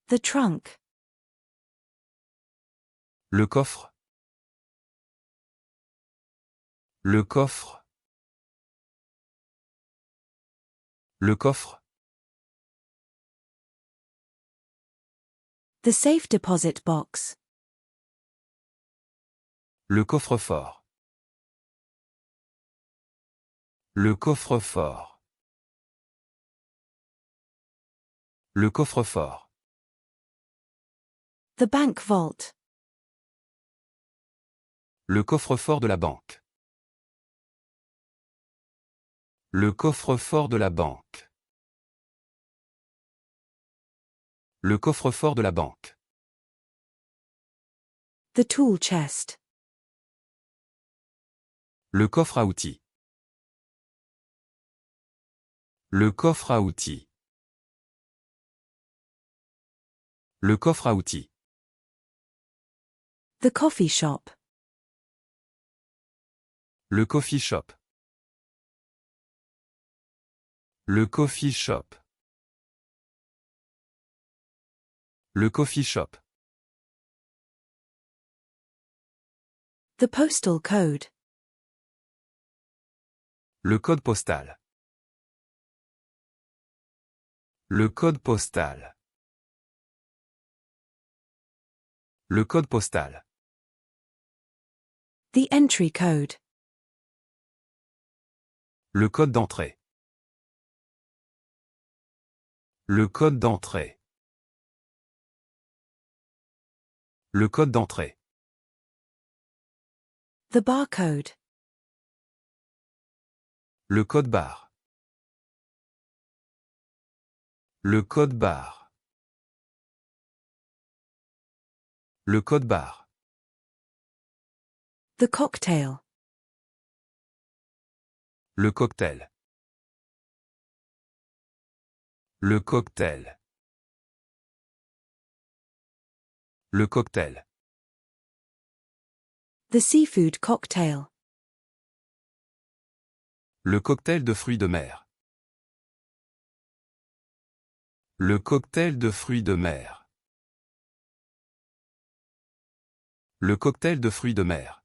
The trunk. Le coffre. Le coffre. Le coffre. The safe deposit box. Le coffre-fort. Le coffre-fort. Le coffre-fort. The bank vault. Le coffre-fort de la banque. Le coffre-fort de la banque. Le coffre-fort de la banque. The tool chest. Le coffre à outils. Le coffre à outils. Le coffre à outils. The coffee shop. Le coffee shop. Le coffee shop. Le coffee shop. The postal code. Le code postal. Le code postal. Le code postal. The entry code. Le code d'entrée. Le code d'entrée. Le code d'entrée. The barcode. Le code barre. Le code barre. Le code barre. The cocktail. Le cocktail. Le cocktail. Le cocktail. The seafood cocktail. Le cocktail de fruits de mer. Le cocktail de fruits de mer. Le cocktail de fruits de mer.